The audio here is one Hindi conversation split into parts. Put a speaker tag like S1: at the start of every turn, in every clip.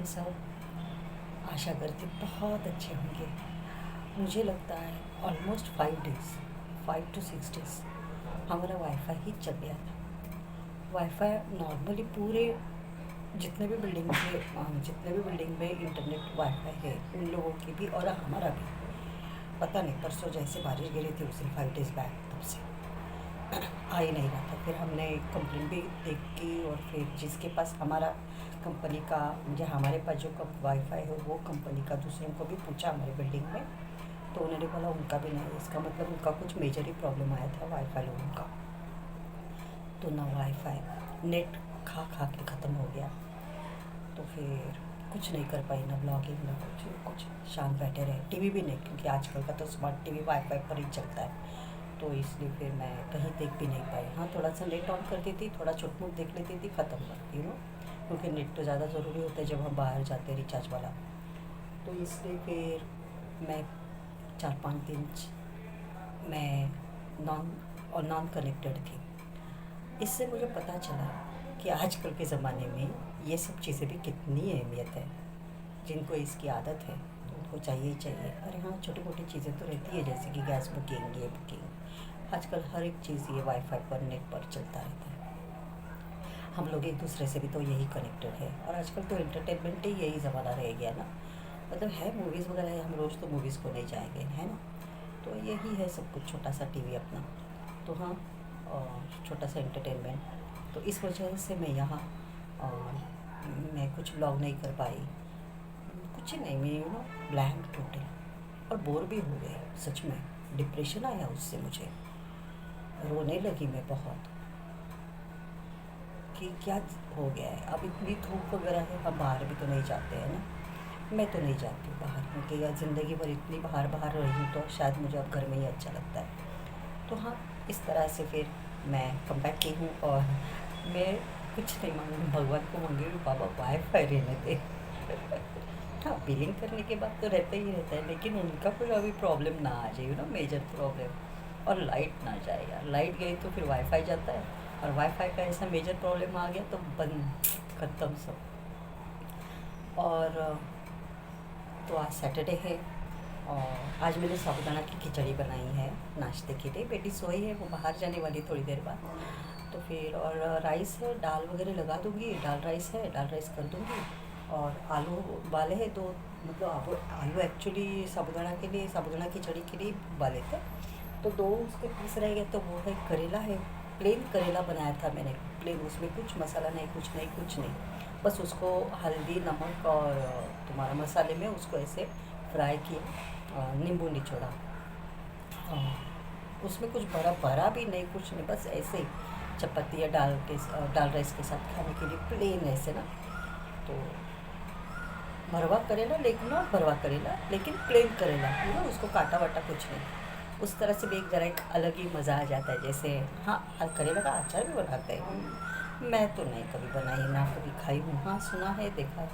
S1: हैं सब? आशा करती बहुत अच्छे होंगे। मुझे लगता है ऑलमोस्ट 5 डेज़, 5 to 6 डेज़ हमारा वाईफ़ाई ही चल गया था। वाईफ़ाई नॉर्मली पूरे जितने भी बिल्डिंग में इंटरनेट वाईफ़ाई है उन लोगों की भी और हमारा भी। पता नहीं परसों जैसे बारिश गिरी थी उस दिन 5 डेज़ बैक, तब से आ ही नहीं रहा था। फिर हमने कंप्लेंट भी देख की और फिर जिसके पास हमारा कंपनी का मुझे हमारे पास जो वाईफ़ाई है वो कंपनी का दूसरों को भी पूछा हमारी बिल्डिंग में, तो उन्होंने बोला उनका भी नहीं। इसका मतलब उनका कुछ मेजर ही प्रॉब्लम आया था वाईफ़ाई लोगों का। तो ना वाईफ़ाई, नेट खा खा के ख़त्म हो गया। तो फिर कुछ नहीं कर पाई, ना ब्लॉगिंग ना कुछ शांत बैठे रहे। टीवी भी नहीं, क्योंकि आजकल का तो स्मार्ट टीवी वाईफ़ाई पर ही चलता है, तो इसलिए फिर मैं कहीं देख भी नहीं पाई। हाँ, थोड़ा सा नेट ऑन करती थी, थोड़ा छोट-मोट देख लेती थी, ख़त्म करती क्योंकि नेट तो ज़्यादा ज़रूरी होता है जब हम बाहर जाते हैं रिचार्ज वाला। तो इसलिए फिर मैं 4-5 दिन मैं नॉन कनेक्टेड थी। इससे मुझे पता चला कि आजकल के ज़माने में ये सब चीज़ें भी कितनी अहमियत है। जिनको इसकी आदत है तो उनको चाहिए ही चाहिए। अरे हाँ, छोटी मोटी चीज़ें तो रहती है, जैसे कि गैस बुकिंग, ये बुकिंग। आजकल हर एक चीज़ ये वाईफ़ाई पर, नेट पर चलता रहता है। हम लोग एक दूसरे से भी तो यही कनेक्टेड है, और आजकल तो एंटरटेनमेंट ही यही ज़माना रह गया ना। मतलब है मूवीज़ वगैरह है, हम रोज़ तो मूवीज़ को नहीं जाएंगे, है ना। तो यही है सब कुछ, छोटा सा टीवी अपना। तो हाँ, और छोटा सा एंटरटेनमेंट। तो इस वजह से मैं यहाँ मैं कुछ ब्लॉग नहीं कर पाई, कुछ ही नहीं। मैं ब्लैंक टोटल, और बोर भी हो गए सच में। डिप्रेशन आया उससे मुझे, रोने लगी मैं बहुत कि क्या हो गया है। अब इतनी धूप वगैरह है, हम बाहर भी तो नहीं जाते हैं ना। मैं तो नहीं जाती हूँ बाहर, क्योंकि यार ज़िंदगी भर इतनी बाहर बाहर रही हूँ, तो शायद मुझे अब घर में ही अच्छा लगता है। तो हाँ, इस तरह से फिर मैं कम बैक की हूँ, और मैं कुछ नहीं मांगूँ, भगवान को मांगी बाबा वाईफाई रहने दे। हाँ, बिलिंग करने के बाद तो रहता ही रहता है, लेकिन उनका कोई अभी प्रॉब्लम ना आ जाए, मेजर प्रॉब्लम। और लाइट ना जाए यार, लाइट गई तो फिर वाईफाई जाता है, और वाईफाई का ऐसा मेजर प्रॉब्लम आ गया तो बंद, खत्म सब। और तो आज सैटरडे है, और आज मैंने साबूदाना की खिचड़ी बनाई है नाश्ते के लिए। बेटी सोई है, वो बाहर जाने वाली थोड़ी देर बाद। तो फिर और राइस है, दाल वगैरह लगा दूँगी, दाल राइस है, दाल राइस कर दूँगी। और आलू उबाले हैं दो, मतलब आलू एक्चुअली साबूदाना के लिए, साबूदाना खिचड़ी के लिए उबाले थे, तो दो उसके पीस रह गए। तो वो है करेला है, प्लेन करेला बनाया था मैंने, प्लेन, उसमें कुछ मसाला नहीं, कुछ नहीं, कुछ नहीं। बस उसको हल्दी नमक और तुम्हारा मसाले में उसको ऐसे फ्राई किया, नींबू निचोड़ा। उसमें कुछ भरा भरा भी नहीं, कुछ नहीं, बस ऐसे ही चपाती या दाल राइस के साथ खाने के लिए प्लेन ऐसे ना। तो भरवा करेला लेकिन प्लेन करेला, उसको काटा वाटा कुछ नहीं। उस तरह से भी एक जरा एक अलग ही मज़ा आ जाता है। जैसे हाँ, करेला का अचार भी बनाते हैं, मैं तो नहीं कभी बनाई, ना कभी खाई हूँ। हाँ, सुना है, देखा है।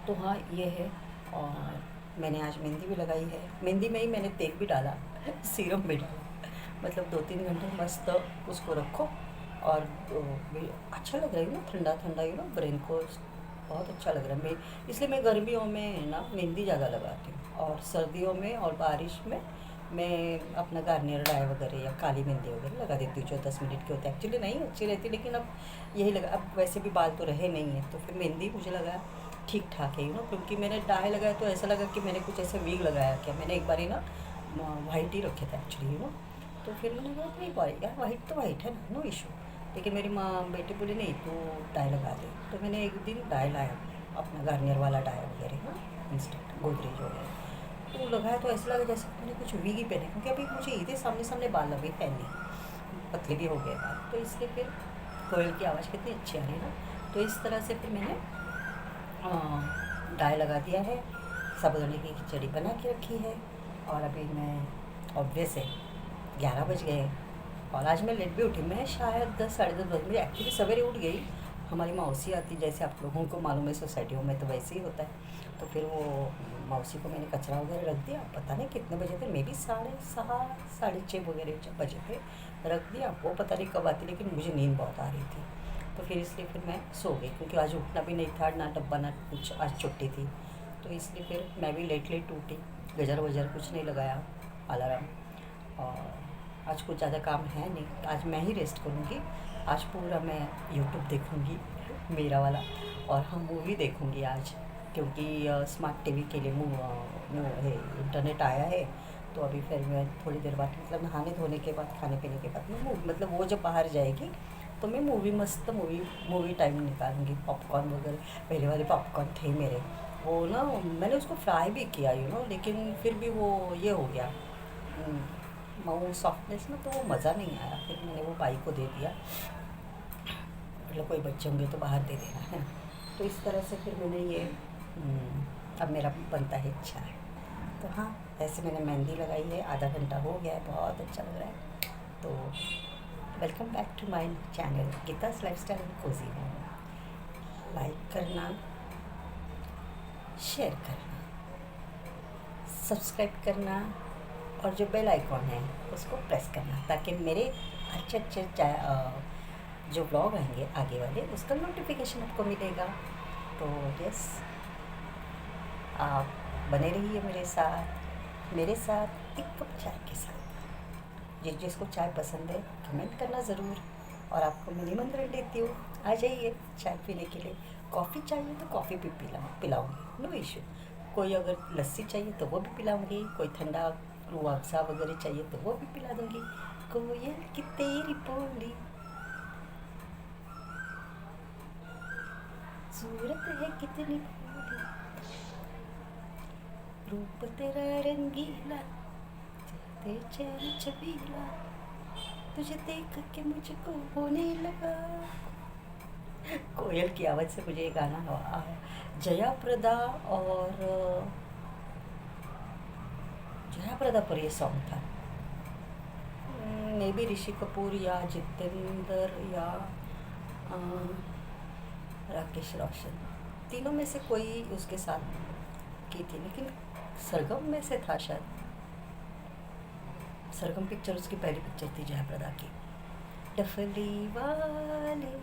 S1: तो हाँ, ये है। और मैंने आज मेहंदी भी लगाई है, मेहंदी में ही मैंने तेल भी डाला, सीरम भी डाला। मतलब 2-3 घंटे मस्त उसको रखो, और अच्छा लग रहा है ठंडा ठंडा, ब्रेन को बहुत अच्छा लग रहा है। मैं इसलिए मैं गर्मियों में ना मेहंदी ज़्यादा लगाती हूँ, और सर्दियों में और बारिश में मैं अपना गार्नियर डाई वगैरह या काली मेहंदी वगैरह लगा देती हूँ, जो 10 मिनट के होते हैं। एक्चुअली नहीं अच्छी रहती, लेकिन अब यही लगा, अब वैसे भी बाल तो रहे नहीं हैं, तो फिर मेहंदी मुझे लगा ठीक ठाक है, क्योंकि मैंने डाई लगाया तो ऐसा लगा कि मैंने कुछ ऐसे वीग लगाया क्या। मैंने एक बार ही ना वाइट ही रखे थे एक्चुअली, तो फिर मैंने कहा नहीं वाइट, यार वाइट तो वाइट है ना, नो इशू। लेकिन मेरी माँ बेटी बोली नहीं तो डाई लगा दे, तो मैंने एक दिन डाई लाया, अपना गार्नियर वाला डाई वगैरह इंस्टेंट गोदरेज वगैरह। तो लगाया तो ऐसा लगा जैसे मैंने कुछ वीग ही पहने, क्योंकि अभी मुझे इधर सामने सामने बाल अभी है नहीं, पतले भी हो गए बाल, तो इसलिए फिर कोयल की आवाज़ कितनी अच्छी आ रही है ना। तो इस तरह से फिर मैंने डाई लगा दिया है, साबूदाने की खिचड़ी बना के रखी है। और अभी मैं ऑब्वियस है 11 बज गए, और आज मैं लेट भी उठी। मैं शायद 10 साढ़े 10 बजे, मैं एक्चुअली सवेरे उठ गई। हमारी मौसी आती, जैसे आप लोगों को मालूम है सोसाइटियों में तो वैसे ही होता है। तो फिर वो मौसी को मैंने कचरा वगैरह रख दिया, पता नहीं कितने बजे थे, मे बी 6:30 6:30 वगैरह बजे थे, रख दिया। वो पता नहीं कब आती, लेकिन मुझे नींद बहुत आ रही थी। तो फिर इसलिए फिर मैं सो गई, क्योंकि आज उठना भी नहीं था, ना डब्बा ना कुछ, आज छुट्टी थी। तो इसलिए फिर मैं भी लेट लेट उठी, गजर वजर कुछ नहीं लगाया अलार्म। और आज कुछ ज़्यादा काम है नहीं, आज मैं ही रेस्ट करूँगी। आज पूरा मैं यूट्यूब देखूँगी मेरा वाला, और हम मूवी देखूँगी आज, क्योंकि स्मार्ट टीवी के लिए इंटरनेट आया है। तो अभी फिर मैं थोड़ी देर बाद, मतलब नहाने धोने के बाद, खाने पीने के बाद मैं मूवी, मतलब वो जब बाहर जाएगी तो मैं मूवी, मस्त मूवी टाइम निकालूंगी। पॉपकॉर्न वगैरह, पहले वाले पॉपकॉर्न थे मेरे, वो ना मैंने उसको फ्राई भी किया लेकिन फिर भी वो ये हो गया वो सॉफ्टनेस ना, तो वो मज़ा नहीं आया। फिर मैंने वो भाई को दे दिया, मतलब कोई बच्चे होंगे तो बाहर दे देना है। तो इस तरह से फिर मैंने ये अब मेरा बनता है चाय। तो हाँ, ऐसे मैंने मेहंदी लगाई है, आधा घंटा हो गया है, बहुत अच्छा लग रहा है। तो welcome back to my channel Geeta's lifestyle and cozy home. Like करना, शेयर करना, सब्सक्राइब करना, और जो बेल आइकॉन है उसको प्रेस करना, ताकि मेरे अच्छे अच्छे जो ब्लॉग आएंगे आगे वाले, उसका नोटिफिकेशन आपको मिलेगा। तो यस, आप बने रहिए मेरे साथ एक कप चाय के साथ। जिसको चाय पसंद है कमेंट करना ज़रूर, और आपको मैं निमंत्रण देती हूँ, आ जाइए चाय पीने के लिए। कॉफ़ी चाहिए तो कॉफ़ी भी पिलाऊँगी, नो इशू। कोई अगर लस्सी चाहिए तो वो भी पिलाऊँगी, कोई ठंडा रूह अफ़ज़ा वगैरह चाहिए तो वो भी पिला दूँगी। कोयल की तेरी बोली, सूरत है कितनी भोली, रूप तेरा रंगीला, चलते चैन छबीला, तुझे देख के मुझको होने लगा। कोयल की आवाज़ से मुझे ये गाना आया। जया प्रदा पर ये सॉन्ग था। मे बी ऋषि कपूर या जितेंद्र या राकेश रोशन, तीनों में से कोई उसके साथ की थी, लेकिन सरगम में से था शायद। सरगम पिक्चर उसकी पहली पिक्चर थी जया प्रदा की। डफली वाले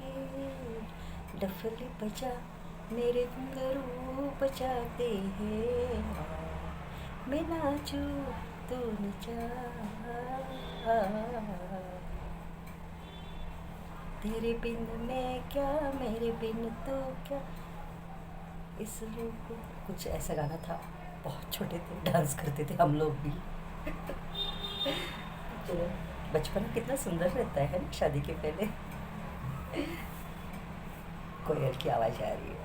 S1: डफली बजा, मेरे घुंघरू बजाते हैं, मैं नाचू तो नचा, तेरे बिन मैं क्या, मेरे बिन तो क्या, इस रूप, कुछ ऐसा गाना था। बहुत छोटे थे, डांस करते थे हम लोग भी। चलो, बचपन कितना सुंदर रहता है ना शादी के पहले। कोयल की आवाज़ आ रही है।